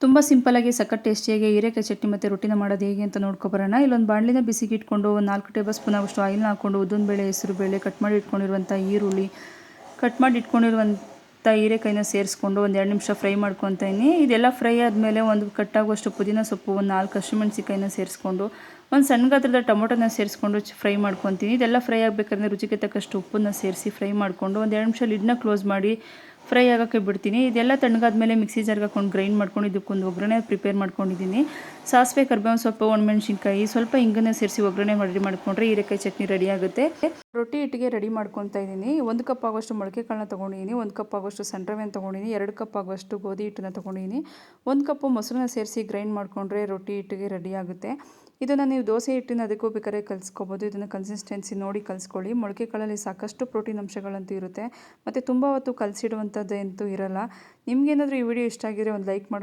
ತುಂಬ ಸಿಂಪಲ್ಲಾಗಿ ಸಖತ್ ಟೇಸ್ಟಿಯಾಗಿ ಹೀರೆಕಾಯಿ ಚಟ್ನಿ ಮತ್ತು ರೊಟ್ಟಿನ ಮಾಡೋದು ಹೇಗೆ ಅಂತ ನೋಡ್ಕೊಬರೋಣ. ಇಲ್ಲೊಂದು ಬಾಣಲಿನ ಬಿಸಿಗೆ ಇಟ್ಕೊಂಡು ಒಂದು 4 ಟೇಬಲ್ ಸ್ಪೂನ್ ಆಗುವಷ್ಟು ಆಯಿಲ್ನ ಹಾಕ್ಕೊಂಡು ಉದ್ದಿನಬೇಳೆ, ಹೆಸರುಬೇಳೆ, ಕಟ್ ಮಾಡಿ ಇಟ್ಕೊಂಡಿರುವಂಥ ಈರುಳ್ಳಿ, ಕಟ್ ಮಾಡಿ ಇಟ್ಕೊಂಡಿರುವಂಥ ಹೀರೆಕಾಯಿನ ಸೇರಿಸ್ಕೊಂಡು ಒಂದು 2 ನಿಮಿಷ ಫ್ರೈ ಮಾಡ್ಕೊತೀನಿ. ಇದೆಲ್ಲ ಫ್ರೈ ಆದಮೇಲೆ ಒಂದು ಕಟ್ಟಾಗುವಷ್ಟು ಪುದೀನ ಸೊಪ್ಪು, ಒಂದು 4 ಹಸಿಮೆಣಸಿಕಾಯಿನ ಸೇರಿಸ್ಕೊಂಡು ಒಂದು ಸಣ್ಣ ಗಾತ್ರದ ಟೊಮೊಟೊನ ಸೇರಿಸ್ಕೊಂಡು ಫ್ರೈ ಮಾಡ್ಕೊತೀನಿ. ಇದೆಲ್ಲ ಫ್ರೈ ಆಗಬೇಕಾದ್ರೆ ರುಚಿಗೆ ತಕ್ಕಷ್ಟು ಉಪ್ಪನ್ನು ಸೇರಿಸಿ ಫ್ರೈ ಮಾಡಿಕೊಂಡು ಒಂದು 2 ನಿಮಿಷ ಲಿಡ್ನ ಕ್ಲೋಸ್ ಮಾಡಿ ಫ್ರೈ ಆಗೋಕ್ಕೆ ಬಿಡ್ತೀನಿ. ಇದೆಲ್ಲ ತಣ್ಣಗಾದ್ಮೇಲೆ ಮಿಕ್ಸಿ ಜಾರ್ಗೆ ಹಾಕೊಂಡು ಗ್ರೈಂಡ್ ಮಾಡ್ಕೊಂಡು ಇದಕ್ಕೊಂದು ಒಗ್ಗರಣೆ ಪ್ರಿಪೇರ್ ಮಾಡ್ಕೊಂಡಿದ್ದೀನಿ. ಸಾಸಿವೆ, ಕರಿಬೇವು ಸೊಪ್ಪು, ಒಣಮೆಣಸಿನ್ಕಾಯಿ, ಸ್ವಲ್ಪ ಇಂಗನ್ನ ಸೇರಿಸಿ ಒಗ್ಗರಣೆ ರೆಡಿ ಮಾಡ್ಕೊಂಡ್ರೆ ಹೀರೆಕಾಯಿ ಚಟ್ನಿ ರೆಡಿ ಆಗುತ್ತೆ. ರೊಟ್ಟಿ ಹಿಟ್ಟಿಗೆ ರೆಡಿ ಮಾಡ್ಕೊತಾ ಇದ್ದೀನಿ. 1 ಕಪ್ ಆಗುವಷ್ಟು ಮೊಳಕೆ ಕಾಳನ್ನ ತೊಗೊಂಡಿದ್ದೀನಿ, 1 ಕಪ್ ಆಗುವಷ್ಟು ಸಣ್ಣ ರವೆನ ತೊಗೊಂಡಿದ್ದೀನಿ, 2 ಕಪ್ ಆಗುವಷ್ಟು ಗೋಧಿ ಹಿಟ್ಟನ್ನು ತೊಗೊಂಡಿದ್ದೀನಿ, 1 ಕಪ್ಪು ಮೊಸರನ್ನ ಸೇರಿಸಿ ಗ್ರೈಂಡ್ ಮಾಡಿಕೊಂಡ್ರೆ ರೊಟ್ಟಿ ಹಿಟ್ಟಿಗೆ ರೆಡಿ ಆಗುತ್ತೆ. ಇದನ್ನು ನೀವು ದೋಸೆ ಹಿಟ್ಟಿನ ಅದಕ್ಕೂ ಬೇಕಾದ್ರೆ ಕಲಿಸ್ಕೋಬೋದು. ಇದನ್ನು ಕನ್ಸಿಸ್ಟೆನ್ಸಿ ನೋಡಿ ಕಲಿಸ್ಕೊಳ್ಳಿ. ಮೊಳಕೆ ಕಾಳಲ್ಲಿ ಸಾಕಷ್ಟು ಪ್ರೋಟೀನ್ ಅಂಶಗಳಂತೂ ಇರುತ್ತೆ ಮತ್ತು ತುಂಬ ಹೊತ್ತು ಕಲಸಿಡುವಂಥದ್ದು ಅಂತೂ ಇರಲ್ಲ. ನಿಮಗೇನಾದರೂ ಈ ವಿಡಿಯೋ ಇಷ್ಟ ಆಗಿದ್ರೆ ಒಂದು ಲೈಕ್ ಮಾಡಿ.